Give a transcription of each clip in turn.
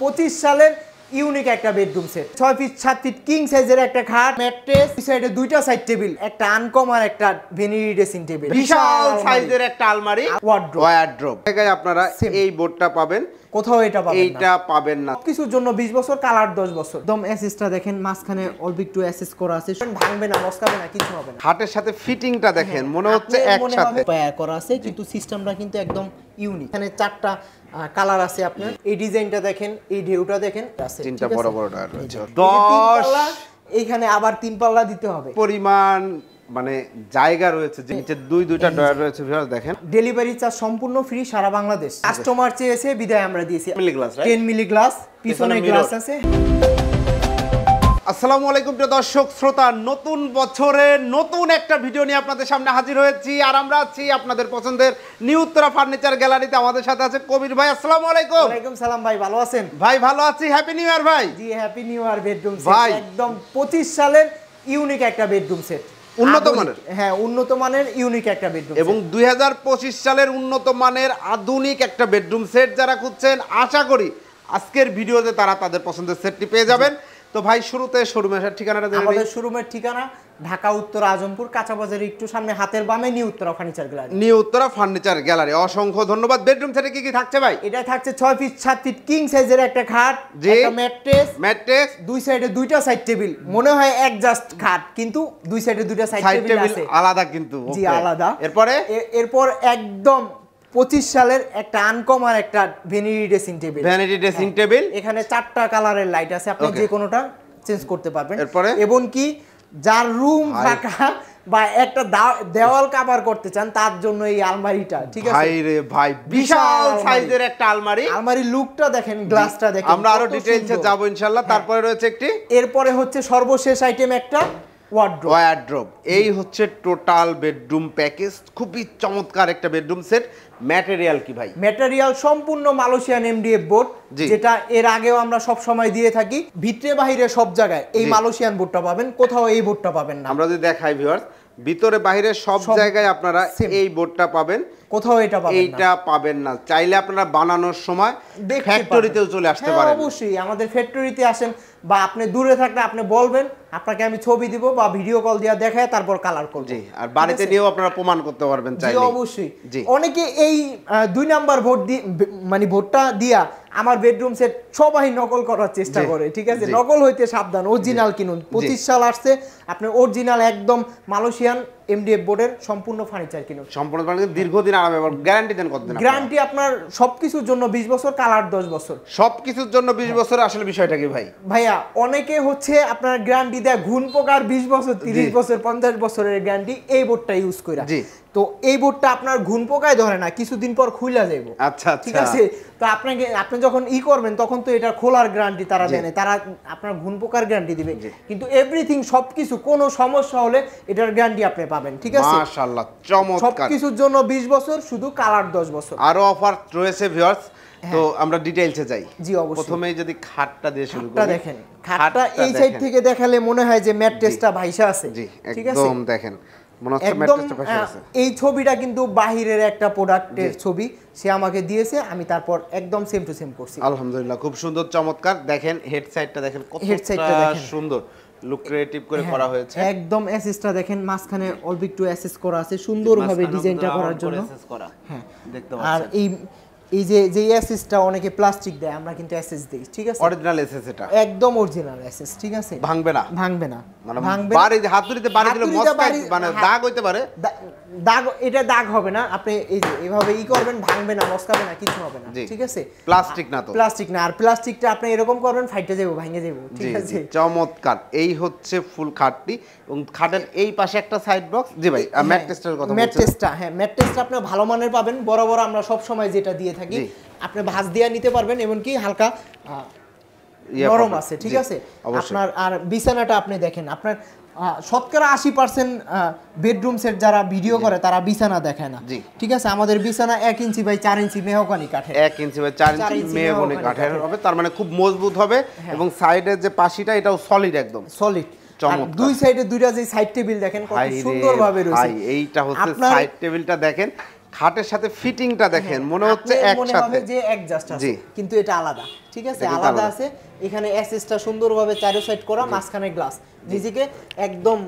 25 সালের ইউনিক একটা bedroom set 6 feet 7 feet king সাইজের একটা খাট ম্যাট্রেস সাইডে দুইটা সাইড টেবিল একটা আনকমন একটা ভেনিটি ড্রেসিং টেবিল বিশাল সাইজের একটা আলমারি ওয়ার্ড্রোব জায়গায় আপনারা এই বোর্ডটা পাবেন কোথাও এটা পাবেন না কিছুর জন্য 20 বছর কালার 10 বছর একদম এসএসটা দেখেন মাঝখানে অল্প একটু এসএস করা আছে ভাঙবে না মস্কাবে না কিছু হবে না খাটের সাথে ফিটিংটা দেখেন মনে হচ্ছে একসাথে পায়ার করা আছে কিন্তু সিস্টেমটা কিন্তু একদম ইউনিক এখানে চারটা কালার আছে আপনার এই ডিজাইনটা দেখেন এই ঢেউটা দেখেন আছে তিনটা বড় বড় টায়ার রয়েছে 10 এখানে আবার 3 পাল্লা দিতে হবে পরিমাণ মানে জায়গা রয়েছে যে নিচে দুইটা ডয়ার রয়েছে ভিউয়ার্স দেখেন ডেলিভারি চার্জ সম্পূর্ণ ফ্রি সারা বাংলাদেশ কাস্টমার চেয়েছে বিদায় আমরা দিয়েছি মিলি গ্লাস 10 মিলি গ্লাস পিছনে গ্লাস আছে আসসালামু আলাইকুম প্রিয় দর্শক শ্রোতা নতুন বছরে নতুন একটা ভিডিও নিয়ে আপনাদের সামনে হাজির হয়েছি আর আমরা আছি আপনাদের পছন্দের নিউ উত্তরা ফার্নিচার গ্যালারিতে আমাদের সাথে আছে কবির ভাই আসসালামু আলাইকুম ওয়া আলাইকুম সালাম ভাই ভালো আছেন ভাই ভালো আছি হ্যাপি নিউ ইয়ার ভাই ji happy new year bedroom set একদম 25 সালের ইউনিক একটা বেডরুম সেট উন্নত মানের হ্যাঁ উন্নত মানের ইউনিক একটা বেডরুম এবং 2025 সালের উন্নত মানের আধুনিক একটা বেডরুম সেট যারা খুঁজছেন আশা করি আজকের ভিডিওতে তারা তাদের পছন্দের সেটটি পেয়ে যাবেন তো ভাই শুরুতে শোরুমের ঠিকানাটা জেনে নিই আমাদের শোরুমের ঠিকানা ঢাকা উত্তর আজমপুর কাঁচা বাজারের একটু সামনে হাতের বামে new Uttara furniture gallery new Uttara furniture gallery অসংখ্য ধন্যবাদ বেডরুম সেটে কি কি থাকছে ভাই এটা থাকছে 6 ফিট 7 ফিট কিং সাইজের একটা খাট একটা ম্যাট্রেস দুই সাইডে দুইটা সাইড টেবিল মনে হয় এক জাস্ট খাট কিন্তু দুই সাইডে দুইটা সাইড টেবিল আছে আলাদা কিন্তু জি আলাদা এরপর একদম 25 সালের একটা আনকমন একটা ভেনিটি ড্রেসিং টেবিল এখানে চারটা কালারের লাইট আছে আপনি যে কোনোটা চেঞ্জ করতে পারবেন এবং কি যার রুম ফাঁকা বা একটা দেওয়াল কভার করতে চান তার জন্য এই আলমারিটা ঠিক আছে ভাই রে ভাই বিশাল সাইজের একটা আলমারি লুকটা দেখেন গ্লাসটা দেখেন আমরা আরো ডিটেইলসে যাব ইনশাআল্লাহ তারপরে রয়েছে একটি এরপরে হচ্ছে সর্বশেষ আইটেম একটা ওয়ার্ড্রোব এই হচ্ছে টোটাল বেডরুম প্যাকেজ খুবই চমৎকার একটা বেডরুম সেট ম্যাটেরিয়াল কি ভাই ম্যাটেরিয়াল সম্পূর্ণ মালয়েশিয়ান এমডিএফ বোর্ড যেটা এর আগেও আমরা সব সময় দিয়ে থাকি ভিতরে বাইরে সব জায়গায় এই মালয়েশিয়ান বোর্ডটা পাবেন কোথাও এই বোর্ডটা পাবেন না আমরা যদি দেখাই ভিউয়ার্স ভিতরে বাইরে সব জায়গায় আপনারা এই বোর্ডটা পাবেন কোথাও এটা পাবেন না চাইলে আপনারা বানানোর সময় ফ্যাক্টরিতেও চলে আসতে পারেন অবশ্যই আমাদের ফ্যাক্টরিতে আসেন বা আপনি দূরে থাকলে আপনি বলবেন আপনাকে আমি ছবি দিব বা ভিডিও কল দিয়া দেখায় তারপর কালার করব জি আর বাড়িতে নিয়েও আপনারা প্রমাণ করতে পারবেন চাইলে জি অবশ্যই অনেকে এই 2 নাম্বার ভোট মানে ভোটটা দিয়া আমার বেডরুম সেট সবাই নকল করার চেষ্টা করে ঠিক আছে নকল হইতে সাবধান অরিজিনাল কিনুন 25 সাল আসছে আপনি অরিজিনাল একদম মালয়েশিয়ান এমডিএফ বোর্ডের সম্পূর্ণ ফার্নিচার কিনুন সম্পূর্ণ ফার্নিচার দীর্ঘদিন আরামে গ্যারান্টি দেন কতদিন গ্যারান্টি আপনার সবকিছুর জন্য 20 বছর কালার 10 বছর সবকিছুর জন্য 20 বছর আসলে বিষয়টা কি ভাইয়া অনেকে হচ্ছে আপনার গ্যারান্টি দেয় ঘুণ পোকার 20 বছর 30 বছর 50 বছরের গ্যারান্টি এই বোর্ডটা ইউজ কইরা তো এই বোর্ডটা আপনার ঘুণ পোকায় ধরে না কিছুদিন পর খুইলা যাইব আচ্ছা ঠিক আছে তো আপনি যখন করবেন তখন তো এটা খোলার গ্যারান্টি তারা দেয় না তারা আপনার ঘুণ পোকার গ্যারান্টি দিবে কিন্তু এভরিথিং সবকিছু কোনো সমস্যা হলে এটার গ্যারান্টি আপনি পাবেন ঠিক আছে মাশাআল্লাহ চমৎকার সবকিছুর জন্য 20 বছর শুধু কালার 10 বছর আরো অফার রয়েছে ভিউয়ার্স তো আমরা ডিটেইলসে যাই জি অবশ্যই প্রথমেই যদি খাটটা দিয়ে শুরু করি দেখেন খাটটা এই সাইড থেকে দেখালে মনে হয় যে ম্যাট্রেসটা ভাইসা আছে জি ঠিক আছে একদম দেখেন মনে হচ্ছে ম্যাট্রেসটা ভাইসা আছে এই ছবিটা কিন্তু বাহিরের একটা প্রোডাক্টের ছবি সে আমাকে দিয়েছে আমি তারপর একদম সেম টু সেম করছি আলহামদুলিল্লাহ খুব সুন্দর চমৎকার দেখেন হেড সাইডটা দেখেন কতটা সুন্দর লুক ক্রিয়েটিভ করে করা হয়েছে একদম এসএসটা দেখেন মাঝখানে অল্প একটু এসএস করা আছে সুন্দরভাবে ডিজাইনটা করার জন্য হ্যাঁ দেখতে পাচ্ছেন আর এই যে এসএসটা অনেকে প্লাস্টিক দেয় আমরা কিন্তু এসএস দেই ঠিক আছে অরিজিনাল এসএস এটা একদম অরিজিনাল এসএস ঠিক আছে ভাঙবে না মানে বাড়ি হাতুড়িতে বাড়ি দিলে মস্কাই মানে দাগ হইতে পারে এটা দাগ হবে না আপনি এই যে এভাবে করবেন ভাঙবে না মস্কাবে না কিছু হবে না ঠিক আছে প্লাস্টিক না আর প্লাস্টিকটা আপনি এরকম করবেন ফাইটে যাবে ভাঙে যাবে ঠিক আছে চমৎকার এই হচ্ছে ফুল খাটটি এবং খাটের এই পাশে একটা সাইড বক্স জি ভাই ম্যাট্রেসটার কথা ম্যাট্রেসটা ম্যাট্রেসটা আপনি ভালো মানের পাবেন বড় বড় আমরা সব সময় যেটা দিয়ে থাকি আপনি ভাঁজ দিয়ে নিতে পারবেন এমনকি হালকা নরম আছে ঠিক আছে আপনার আর বিছানাটা আপনি দেখেন আপনার শতকরা 80% বেডরুম সেট যারা ভিডিও করে তারা বিছানা দেখে না ঠিক আছে আমাদের বিছানা 1 ইঞ্চি বাই 4 ইঞ্চি মেহগনি কাঠের 1 ইঞ্চি বাই 4 ইঞ্চি মেহগনি কাঠের হবে তার মানে খুব মজবুত হবে এবং সাইডের যে পাশিটা এটাও সলিড একদম সলিড দুই সাইডে দুইটা যে সাইড টেবিল দেখেন কত সুন্দরভাবে রয়েছে ভাই এইটা হচ্ছে সাইড টেবিলটা দেখেন খাটের সাথে ফিটিংটা দেখেন মনে হচ্ছে একসাথে যে অ্যাডজাস্ট আছে কিন্তু এটা আলাদা ঠিক আছে, আলাদা আছে। এখানে এসএসটা সুন্দরভাবে চারো সাইড করা, মাঝখানে গ্লাস। নিজেকে একদম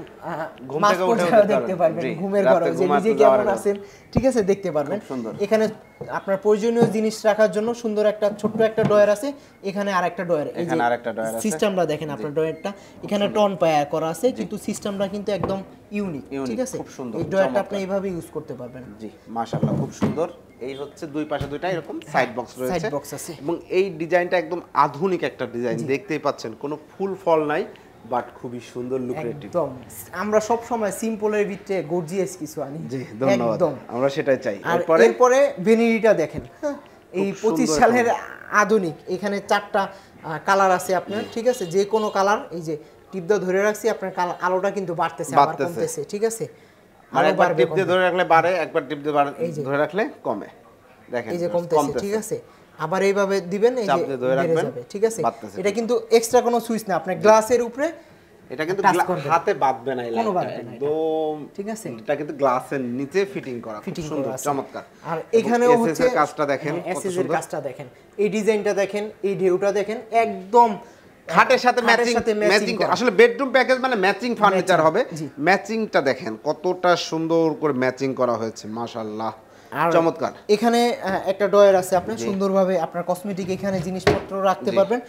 মাছ পর্যায়ে দেখতে পারবেন, ঘুমের ঘরে যে নিজে কেমন আছেন, ঠিক আছে, দেখতে পারবেন। এখানে আপনার প্রয়োজনীয় জিনিস রাখার জন্য সুন্দর একটা ছোট্ট একটা ডয়ার আছে, এখানে আরেকটা ডয়ার। এই যে সিস্টেমটা দেখেন আপনার ডয়ারটা, এখানে টন পায়া করা আছে, কিন্তু সিস্টেমটা কিন্তু একদম ইউনিক, ঠিক আছে। এই ডয়ারটা আপনি এইভাবে ইউজ করতে পারবেন। জি মাশাআল্লাহ, খুব সুন্দর। এই হচ্ছে দুই পাশে দুইটা এরকম সাইড বক্স রয়েছে, সাইড বক্স আছে, এবং এই ডিজাইনটা একদম আধুনিক একটা ডিজাইন, দেখতেই পাচ্ছেন কোনো ফুল ফল নাই, বাট খুবই সুন্দর লুক্রেটিভ। একদম আমরা সব সময় সিম্পলের ভিতরে গর্জিয়াস কিছু আনি। জি ধন্যবাদ, আমরা সেটাই চাই। এরপরে ভ্যানিটিটা দেখেন, এই 25 সালের আধুনিক। এখানে 4টা কালার আছে আপনার, ঠিক আছে, যে কোনো কালার। এই যে টিপটা ধরে রাখছি, আপনার আলোটা কিন্তু বাড়তেছে আবার কমতেছে, ঠিক আছে। আর একবার টিপ দিয়ে ধরে রাখলে বাড়ে, একবার টিপ দিয়ে ধরে রাখলে কমে, দেখেন এই যে কমতেছে, ঠিক আছে। আবার এইভাবে দিবেন, এই যে বেড়ে যাবে, ঠিক আছে। এটা কিন্তু এক্সট্রা কোনো সুইচ না, আপনার গ্লাসের উপরে, এটা কিন্তু হাতে বাঁধবে না, একদম, ঠিক আছে। এটা কিন্তু গ্লাসের নিচে ফিটিং করা, খুব সুন্দর, চমৎকার। আর এখানেও হচ্ছে কাজটা দেখেন, এসএস এর কাজটা দেখেন, এই ডিজাইনটা দেখেন, এই ঢেউটা দেখেন, একদম খাটের সাথে ম্যাচিং। আসলে বেডরুম প্যাকেজ মানে ম্যাচিং ফার্নিচার হবে। ম্যাচিংটা দেখেন কতটা সুন্দর করে ম্যাচিং করা হয়েছে, মাশাআল্লাহ, চমৎকার। এখানে একটা ডয়ার আছে, আপনি সুন্দরভাবে আপনার কসমেটিক এখানে জিনিসপত্র রাখতে পারবেন।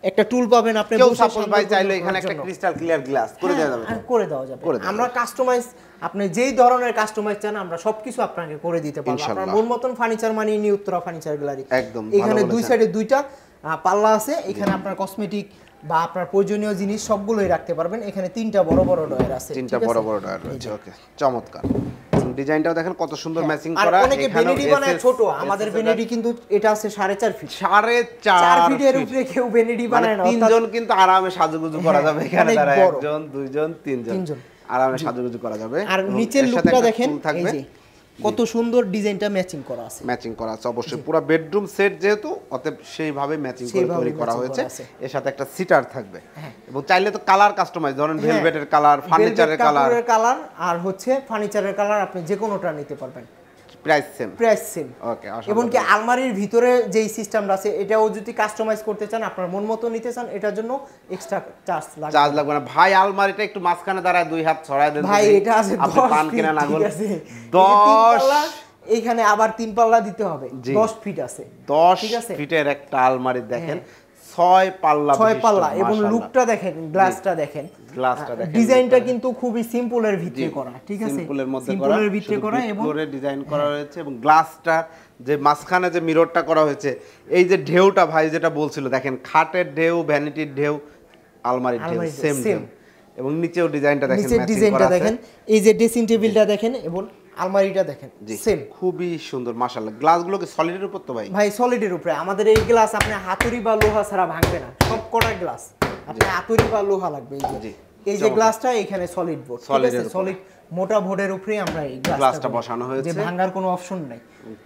একটা টুল পাবেন, আপনি সাপোজ ভাই চাইলে এখানে একটা ক্রিস্টাল ক্লিয়ার গ্লাস করে দেওয়া যাবে, করে দেওয়া যাবে। আমরা কাস্টমাইজ, আপনি যেই ধরনের কাস্টমাইজ চান আমরা সবকিছু আপনাকে করে দিতে পারবো। আপনার মন মতন ফার্নিচার মানে নিউ উত্তরা ফার্নিচার গ্যালারি। একদম এখানে দুই সাইডে দুইটা পাল্লা আছে, এখানে আপনার কসমেটিক বা আপনার প্রয়োজনীয় জিনিস সবগুলোই রাখতে পারবেন। এখানে 3টা বড় বড় ডয়ার আছে, 3টা বড় বড় ডয়ার রয়েছে। ওকে, চমৎকার। ডিজাইনটাও দেখেন কত সুন্দর ম্যাচিং করা। আর অনেকে ভ্যানিটি বানায় ছোট, আমাদের ভ্যানিটি কিন্তু এটা আছে 4.5 ফিট। 4.5 ফিটের উপরে কেউ ভ্যানিটি বানায় না। তিনজন কিন্তু আরামে সাজুগুজু করা যাবে এখানে, তারা একজন, দুইজন, তিনজন আরামে সাজুগুজু করা যাবে। আর নিচের লুকটা দেখেন, এই যে কত সুন্দর ডিজাইনটা ম্যাচিং করা আছে, অবশ্যই পুরো বেডরুম সেট যেহেতু, অতএব সেইভাবে ম্যাচিং করে তৈরি করা হয়েছে। এর সাথে একটা সিটার থাকবে, এবং চাইলে তো কালার কাস্টমাইজ, ধরেন ভেলভেটের কালার, ফার্নিচারের কালার, আর হচ্ছে ফার্নিচারের কালার, আপনি যে কোনোটা নিতে পারবেন। Price same. ওকে, এবং কি আলমারির ভিতরে যেই সিস্টেমটা আছে, এটাও যদি কাস্টমাইজ করতে চান, আপনার মন মতো নিতে চান, এটার জন্য এক্সট্রা চার্জ লাগবে না ভাই। আলমারিটা একটু মাঝখানে দাঁড়ায় 2 হাত ছড়ায় দেন ভাই, এটা আছে 10 ফিট, 10, এইখানে আবার 3 পাল্লা দিতে হবে, 10 ফিট আছে। 10 ফিটের একটা আলমারি দেখেন, 6 পাল্লা, এবং লুকটা দেখেন, গ্লাসটা দেখেন, ডিজাইনটা কিন্তু খুবই সিম্পলের ভিতরে করা, ঠিক আছে, সিম্পলের ভিতরে করা, এবং ডিজাইন করা হয়েছে। এবং গ্লাসটা যে মাঝখানে যে মিররটা করা হয়েছে, এই যে ঢেউটা ভাই যেটা বলছিল, দেখেন খাটের ঢেউ, ভ্যানিটির ঢেউ, আলমারির ঢেউ সেম। এবং নিচেও ডিজাইনটা দেখেন, নিচের ডিজাইনটা দেখেন, এই যে ড্রেসিং টেবিলটা দেখেন, এবং আলমারিটা দেখেন, সেম, খুবই সুন্দর, মাশাআল্লাহ। গ্লাসগুলো কি সলিডের উপর? তো ভাই সলিডের উপরে। আমাদের এই গ্লাস আপনি হাতুড়ি বা লোহা ছাড়া ভাঙবে না, সব কটা গ্লাস আপনি হাতুড়ি বা লোহা লাগবে। এই যে গ্লাসটা এখানে সলিড বোর্ড, ঠিক আছে, সলিড মোটা বোর্ডের উপরে আমরা এই গ্লাসটা বসানো হয়েছে, যে ভাঙার কোনো অপশন নাই।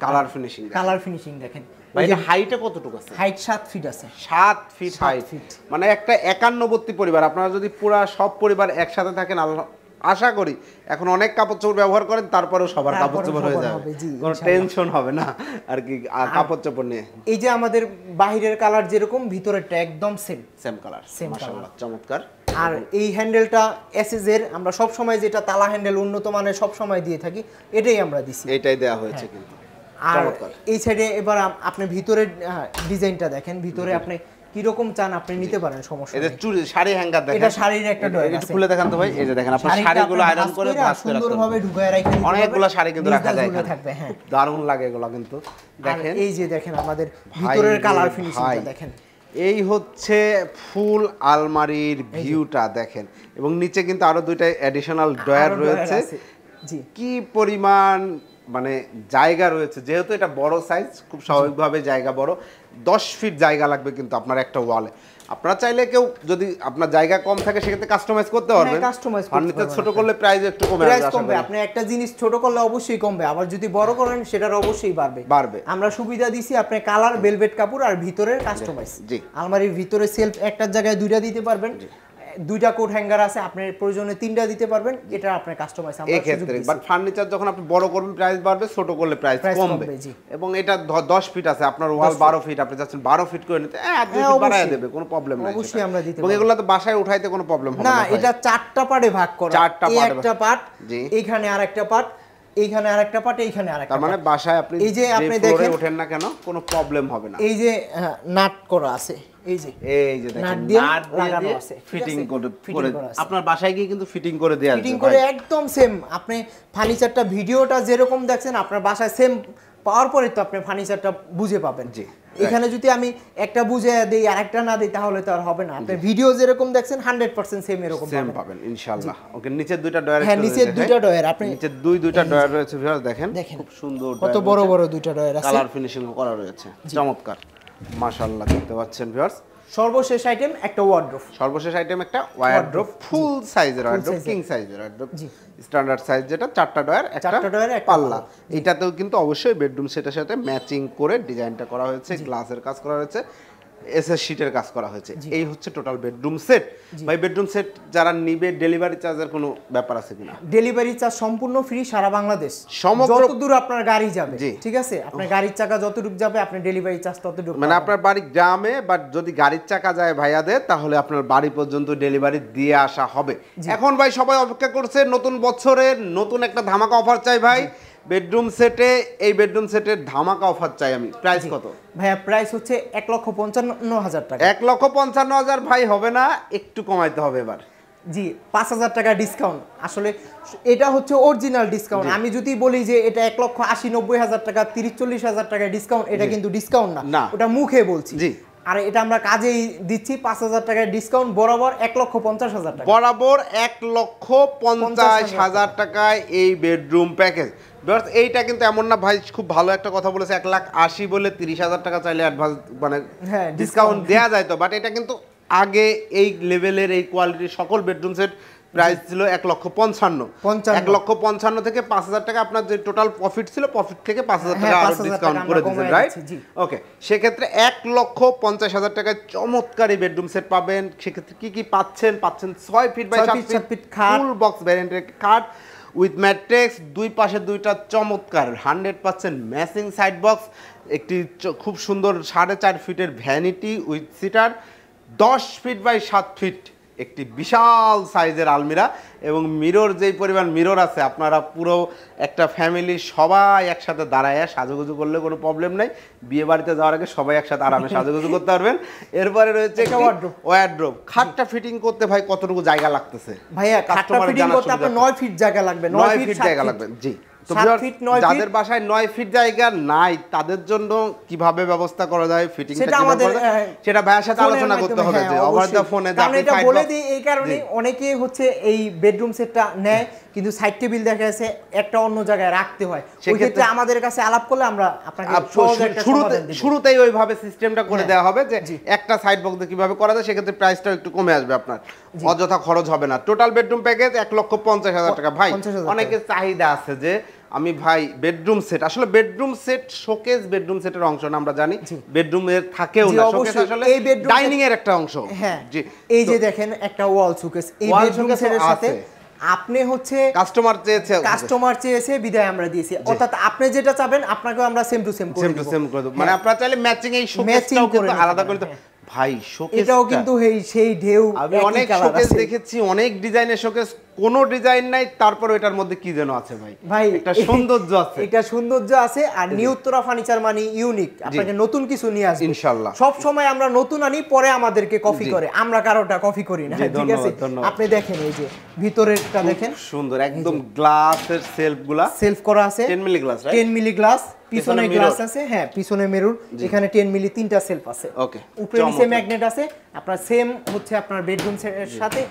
কালার ফিনিশিং দেখেন ভাই। এটা হাইটে কতটুকু আছে? হাইট 7 ফিট আছে, 7 ফিট হাইট। মানে একটা 51 পরিবার, আপনারা যদি পুরো সব পরিবার একসাথে থাকেন, আশা করি এখন অনেক কাপড় চোপড় ব্যবহার করেন, তারপরেও সবার কাপড় চোপড় হয়ে যাবে, কোনো টেনশন হবে না আর কি কাপড় চোপড় নিয়ে। এই যে আমাদের বাহিরের কালার যেরকম, ভিতরেরটা একদম সেম কালার, মাশাআল্লাহ, চমৎকার। আর এই হ্যান্ডেলটা এসএস এর, আমরা সব সময় যেটা তালা হ্যান্ডেল উন্নত মানের সব সময় দিয়ে থাকি, এটাই আমরা দিছি, এটাই দেয়া হয়েছে কিন্তু। আর এই সাইডে এবার আপনি ভিতরের ডিজাইনটা দেখেন, ভিতরে আপনি কি রকম চান আপনি নিতে পারেন, সমস্যা নেই। এটা চুড়ি শাড়ি হ্যাঙ্গার দেখেন, এটা শাড়ির একটা ডয়ার আছে, একটু খুলে দেখান তো ভাই। এই যে দেখেন, আপনার শাড়িগুলো আয়রন করে ভাঁজ করে সুন্দরভাবে ঢুকায় রাখেন, অনেকগুলো শাড়ি কিন্তু রাখা যায় এখানে থাকবে। হ্যাঁ, খুব দারুণ লাগে এগুলো কিন্তু। দেখেন এই যে দেখেন আমাদের ভিতরের কালার ফিনিশিংটা দেখেন, এই হচ্ছে ফুল আলমারির ভিউটা দেখেন। এবং নিচে কিন্তু আরো দুইটা অ্যাডিশনাল ডয়ার রয়েছে। জি, কি পরিমাণ মানে জায়গা রয়েছে, যেহেতু এটা বড় সাইজ, খুব স্বাভাবিকভাবে জায়গা বড়। 10 ফিট জায়গা লাগবে কিন্তু আপনার একটা ওয়ালে। আপনারা চাইলে কেউ যদি আপনার জায়গা কম থাকে, সেক্ষেত্রে কাস্টমাইজ করতে পারবেন। ফার্নিচার ছোট করলে প্রাইস একটু কমে আসবে। আপনি একটা জিনিস ছোট করলে অবশ্যই কমবে, আবার যদি বড় করেন সেটার অবশ্যই বাড়বে। আমরা সুবিধা দিছি, আপনি কালার, ভেলভেট কাপড়, আর ভিতরের কাস্টমাইজ। আলমারির ভিতরে সেলফ একটার জায়গায় 2টা দিতে পারবেন, দুইটা কোট হ্যাঙ্গার আছে, আপনার প্রয়োজনে তিনটা দিতে পারবেন, এটা আপনার কাস্টমাইজ আমরা এই ক্ষেত্রে। বাট ফার্নিচার যখন আপনি বড় করবেন প্রাইস বাড়বে, ছোট করলে প্রাইস কমবে। এবং এটা 10 ফিট আছে, আপনার ওয়াল 12 ফিট, আপনি চাচ্ছেন 12 ফিট করে নিতে, 2 ফিট বাড়ায় দেবে, কোনো প্রবলেম নাই। অবশ্যই আমরা দিতে এবং এগুলো তো বাসায় উঠাইতে কোনো প্রবলেম হবে না। না। এটা 4টা পার্টে ভাগ করা, এই একটা পার্ট, জি, এইখানে আরেকটা পার্ট, এইখানে আরেকটা পার্ট, এইখানে আরেকটা। তার মানে বাসায় আপনি এই যে আপনি দেখেন ওঠেন না কেন, কোনো প্রবলেম হবে না। এই যে নাট করা আছে, এই যে দেখেন নাট দিয়ে নাট লাগানো আছে, ফিটিং করে আপনার বাসায় গিয়ে কিন্তু ফিটিং করে দেয়া ফিটিং করে একদম সেম। আপনি ফার্নিচারটা ভিডিওটা যেরকম দেখছেন আপনার বাসায় সেম পাওয়ার পরে তো আপনি ফার্নিচারটা বুঝে পাবেন। জি, এখানে যদি আমি একটা বুঝে দেই আর একটা না দেই তাহলে তো আর হবে না। আপনি ভিডিও যেরকম দেখছেন 100% সেম এরকম পাবেন ইনশাআল্লাহ। ওকে, নিচের দুইটা ডয়ার, হ্যাঁ নিচের দুইটা ডয়ার, আপনি নিচের দুইটা ডয়ার রয়েছে ভিউয়ার্স, দেখেন খুব সুন্দর, কত বড় বড় দুইটা ডয়ার আছে, কালার ফিনিশিং করা রয়েছে, চমৎকার মাশাআল্লাহ। দেখতে পাচ্ছেন ভিউয়ার্স, সর্বশেষ আইটেম একটা ওয়ার্ড্রোব। সর্বশেষ আইটেম একটা ওয়ার্ড্রোব, ফুল সাইজের ওয়ার্ড্রোব, কিং সাইজের ওয়ার্ড্রোব, স্ট্যান্ডার্ড সাইজ, যেটা 4টা ডয়ার একটা পাল্লা। এটাতেও কিন্তু অবশ্যই বেডরুম সেটের সাথে ম্যাচিং করে ডিজাইনটা করা হয়েছে, গ্লাসের কাজ করা হয়েছে, এসএস শীটের কাজ করা হয়েছে। এই হচ্ছে টোটাল বেডরুম সেট। ভাই বেডরুম সেট যারা নিবে ডেলিভারি চার্জের কোনো ব্যাপার আছে কিনা? ডেলিভারি চার্জ সম্পূর্ণ ফ্রি সারা বাংলাদেশ, যতদূর আপনার গাড়ি যাবে, ঠিক আছে? আপনার গাড়ির চাকা যতটুকু যাবে আপনার ডেলিভারি চার্জ ততটুকু। মানে আপনার বাড়ি গ্রামে, বাট যদি গাড়ির চাকা যায় ভাইয়াদের, তাহলে আপনার বাড়ি পর্যন্ত ডেলিভারি দিয়ে আসা হবে। এখন ভাই সবাই অপেক্ষা করছে নতুন বছরের নতুন একটা ধামাকা অফার চাই ভাই বেডরুম সেটে। এই বেডরুম সেটের ধামাকা অফার চাই আমি। প্রাইস কত ভাইয়া? প্রাইস হচ্ছে 1,55,000 টাকা। 1,55,000 ভাই হবে না, একটু কমাইতে হবে এবার। জি, 5,000 টাকা ডিসকাউন্ট। আসলে এটা হচ্ছে অরিজিনাল ডিসকাউন্ট। আমি যদি বলি যে এটা 1,80,90,000 টাকা, 30-40,000 টাকা ডিসকাউন্ট, এটা কিন্তু ডিসকাউন্ট না, ওটা মুখে বলছি। জি, আর এটা আমরা কাজেই দিচ্ছি। 5,000 টাকার ডিসকাউন্ট, বরাবর 1,50,000 টাকা, বরাবর 1,50,000 টাকায় এই বেডরুম প্যাকেজ। এইটা কিন্তু এমন না ভাই, খুব ভালো একটা কথা বলেছে, 1,80,000 বলে 30,000 টাকা চাইলে অ্যাডভান্স মানে ডিসকাউন্ট দেওয়া যায় তো। বাট এটা কিন্তু আগে এই লেভেলের এই কোয়ালিটির সকল বেডরুম সেট প্রাইস ছিল 1,55,000। 1,55,000 থেকে 5,000 টাকা আপনার যে টোটাল প্রফিট ছিল, প্রফিট থেকে 5,000 টাকা আরো ডিসকাউন্ট করে দিয়েছেন, রাইট? ওকে, সেক্ষেত্রে 1,50,000 টাকায় চমৎকার এই বেডরুম সেট পাবেন। সেক্ষেত্রে কি কি পাচ্ছেন? 6 feet by 7 feet full box ভ্যারিয়েন্টের খাট উইথ ম্যাট্রেক্স, দুই পাশে দুইটা চমৎকার 100% ম্যাচিং সাইড বক্স, একটি খুব সুন্দর 4.5 ফিটের vanity with seater, 10 feet by 7 feet একটি বিশাল সাইজের আলমিরা, এবং মিরর যেই পরিমাণ মিরর আছে, আপনারা পুরো একটা ফ্যামিলি সবাই একসাথে দাঁড়ায় সাজুগুজু করলে কোনো প্রবলেম নাই। বিয়ে বাড়িতে যাওয়ার আগে সবাই একসাথে আরামে সাজুগুজু করতে পারবেন। এরপরে রয়েছে ওয়ার্ড্রোব। খাটটা ফিটিং করতে ভাই কতটুকু জায়গা লাগতেছে? ভাইয়া খাটটা ফিটিং করতে আপনার 9 ফিট জায়গা লাগবে। 9 ফিট জায়গা লাগবে। জি, যাদের বাসায় 9 ফিট জায়গা নাই তাদের জন্য কিভাবে ব্যবস্থা করা যায় ফিটিং, সেটা ভাইয়ের সাথে আলোচনা করতে হবে। যে ওভার দ্য ফোনে এটা বলে দিই এই কারণে, অনেকে হচ্ছে এই বেডরুম সেটটা নেয় কিন্তু সাইড টেবিল দেখা যাচ্ছে একটা অন্য জায়গায় রাখতে হয়। সেই ক্ষেত্রে আমাদের কাছে আলাপ করলে আমরা আপনাকে শুরুতেই ওইভাবে সিস্টেমটা করে দেওয়া হবে যে একটা সাইড বক্স কিভাবে করা যায়। সেক্ষেত্রে প্রাইসটা একটু কমে আসবে, আপনার অযথা খরচ হবে না। টোটাল বেডরুম প্যাকেজ 1,50,000 টাকা। ভাই অনেকের চাহিদা আছে যে আমি ভাই বেডরুম সেট, আসলে বেডরুম সেট শোকেস বেডরুম সেটের অংশ না, আমরা জানি বেডরুমের থাকেও না, শোকেস আসলে ডাইনিং এর একটা অংশ। হ্যাঁ, এই যে দেখেন একটা ওয়াল শোকেস, এই বেডরুম সেটের সাথে আপনি হচ্ছে কাস্টমার চেয়েছে বিদায় আমরা দিয়েছি। অর্থাৎ আপনি যেটা চাবেন আপনাকেও আমরা সেম টু সেম করে দেব। মানে আপনারা চাইলে ম্যাচিং এই শোকেসটাও কিন্তু আলাদা করে ভাই শোকেস, এটাও কিন্তু সেই ঢেউ। আমি অনেক শোকেস দেখেছি, অনেক ডিজাইনের শোকেস, কোন ডিজাইন নাই, তারপর এটার মধ্যে কি যেন আছে ভাই একটা সৌন্দর্য আছে, এটা সৌন্দর্য আছে। আর নিউ উত্তরা ফার্নিচার মানে ইউনিক, আপনাকে নতুন কিছু নিয়ে আসবে ইনশাআল্লাহ। সব সময় আমরা নতুন আনি, পরে আমাদেরকে কপি করে, আমরা কারোটা কপি করি না, ঠিক আছে? আপনি দেখেন এই যে ভিতরেরটা দেখেন, সুন্দর একদম গ্লাসের সেলফগুলা সেলফ করা আছে, 10 milli glass, right? 10 milli glass, পিছনে গ্লাস আছে, হ্যাঁ পিছনে মেরুন, এখানে 10 মিলি তিনটা সেলফ আছে। ওকে, উপরে নিচে ম্যাগনেট আছে। আপনার সেম হচ্ছে আপনার বেডরুম এর সাথে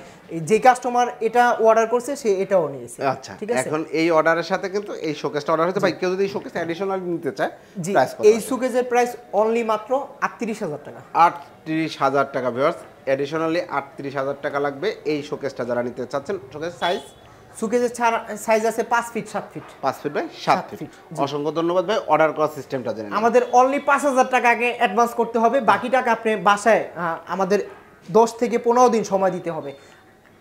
যে কাস্টমার এটা অর্ডার করছে সে এটাও নিয়েছে। আচ্ছা, ঠিক আছে। এখন এই অর্ডারের সাথে কিন্তু এই শোকেসটা অর্ডার হয়েছে। ভাই কেউ যদি এই শোকেস অ্যাডিশনাল নিতে চায়, প্রাইস কত? এই শোকেসের প্রাইস অনলি মাত্র 38,000 টাকা। 38,000 টাকা ভিউয়ার্স, অ্যাডিশনালি 38,000 টাকা লাগবে এই শোকেসটা যারা নিতে চাচ্ছেন। শোকেস সাইজ, সুকেজের সাইজ আছে 5 feet 7 feet, 5 feet by 7 feet. অসংখ্য ধন্যবাদ ভাই, অর্ডার করার সিস্টেমটা জেনে নিন। আমাদের অনলি 5,000 টাকা আগে অ্যাডভান্স করতে হবে, বাকি টাকা আপনি বাসায় আমাদের 10 থেকে 15 দিন সময় দিতে হবে।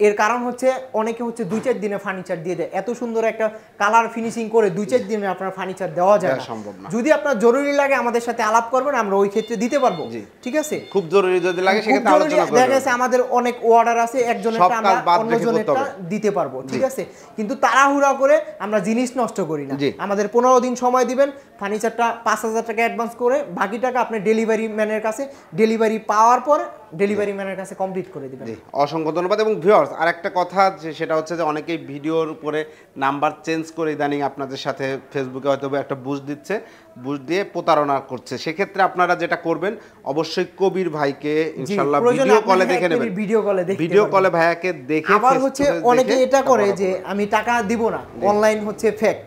এর কারণ হচ্ছে অনেকে হচ্ছে 2-4 দিনে ফার্নিচার দিয়ে দেয়, এত সুন্দর একটা কালার ফিনিশিং করে 2-4 দিনে আপনার ফার্নিচার দেওয়া যায় না, সম্ভব না। যদি আপনার জরুরি লাগে আমাদের সাথে আলাপ করবেন, আমরা ওই ক্ষেত্রে দিতে পারবো, ঠিক আছে? খুব জরুরি যদি লাগে সেক্ষেত্রে আলোচনা করব। দেখা গেছে আমাদের অনেক অর্ডার আছে, একজনেরটা আমরা অন্যজনেরটা দিতে পারবো, ঠিক আছে? কিন্তু তাড়াহুড়া করে আমরা জিনিস নষ্ট করি না। আমাদের 15 দিন সময় দিবেন, ফার্নিচারটা 5000 টাকা অ্যাডভান্স করে বাকি টাকা আপনি ডেলিভারি ম্যানের কাছে, ডেলিভারি পাওয়ার পর ডেলিভারি ম্যানের কাছে কমপ্লিট করে দিবেন। জি, অসংখ্য ধন্যবাদ। এবং ভিউয়ার্স, আরেকটা কথা সেটা হচ্ছে যে অনেকেই ভিডিওর উপরে নাম্বার চেঞ্জ করে ইদানিং আপনাদের সাথে ফেসবুকে হয়তো একটা বুস্ট দিচ্ছে, বুস্ট দিয়ে প্রতারণা করছে। সেক্ষেত্রে আপনারা যেটা করবেন, অবশ্যই কবির ভাইকে ইনশাআল্লাহ ভিডিও কলে দেখে নেবেন, ভিডিও কলে ভাইয়াকে দেখে। আবার হচ্ছে অনেকে এটা করে যে আমি টাকা দিব না, অনলাইন হচ্ছে ফেক,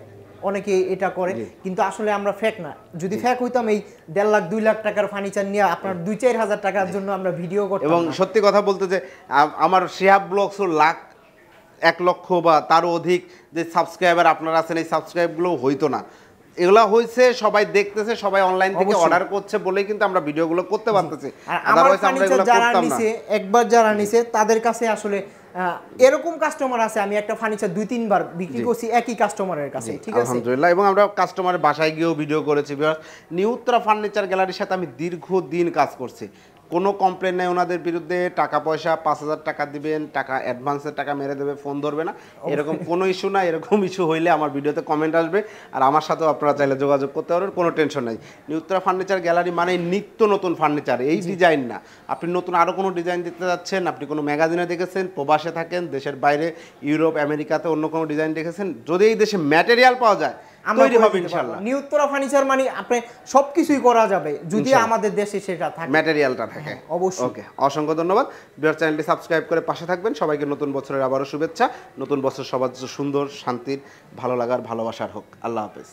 অনেকে এটা করে, কিন্তু আসলে আমরা ফেক না। যদি ফেক হইতাম এই 1.5 লাখ 2 লাখ টাকার ফার্নিচার নিয়ে আপনার 2-4 হাজার টাকার জন্য আমরা ভিডিও করতাম। এবং সত্যি কথা বলতে যে আমার শিহাব ব্লগস 1 লক্ষ বা তারও অধিক যে সাবস্ক্রাইবার আপনারা আছেন, এই সাবস্ক্রাইবগুলো হইতো না। এগুলা হইছে সবাই দেখতেছে, সবাই অনলাইন থেকে অর্ডার করছে বলেই কিন্তু আমরা ভিডিওগুলো করতে পারতেছি। আদারওয়াইজ আমরা এগুলো করতাম না। একবার যারা নিছে তাদের কাছে আসলে এরকম কাস্টমার আছে, আমি একটা ফার্নিচার 2-3 বার বিক্রি করছি একই কাস্টমারের কাছে, ঠিক আছে? আলহামদুলিল্লাহ। এবং আমরা কাস্টমারের বাসায় গিয়েও ভিডিও করেছি। নিউ উত্তরা ফার্নিচার গ্যালারির সাথে আমি দীর্ঘদিন কাজ করছি, কোনো কমপ্লেন নাই ওনাদের বিরুদ্ধে। টাকা পয়সা 5000 টাকা দিবেন, টাকা অ্যাডভান্সের টাকা মেরে দেবে, ফোন ধরবে না, এরকম কোনো ইস্যু না। এরকম ইস্যু হইলে আমার ভিডিওতে কমেন্ট আসবে, আর আমার সাথেও আপনারা চাইলে যোগাযোগ করতে পারবেন, কোনো টেনশন নাই। নিউ উত্তরা ফার্নিচার গ্যালারি মানে নিত্য নতুন ফার্নিচার, এই ডিজাইন না। আপনি নতুন আরও কোনো ডিজাইন দিতে যাচ্ছেন, আপনি কোনো ম্যাগাজিনে দেখেছেন, প্রবাসে থাকেন, দেশের বাইরে ইউরোপ আমেরিকাতে অন্য কোনো ডিজাইন দেখেছেন, যদি এই দেশে ম্যাটেরিয়াল পাওয়া যায় তৈরি হবে ইনশাআল্লাহ। নিউ উত্তরা ফার্নিচার মানে আপনি সবকিছুই করা যাবে যদি আমাদের দেশে সেটা থাকে, ম্যাটেরিয়ালটা থাকে। অবশ্যই। ওকে, অসংখ্য ধন্যবাদ। ভিউয়ার, চ্যানেলটি সাবস্ক্রাইব করে পাশে থাকবেন। সবাইকে নতুন বছরের আবারও শুভেচ্ছা। নতুন বছর সবার সুন্দর, শান্তির, ভালো লাগার, ভালোবাসার হোক। আল্লাহ হাফেজ।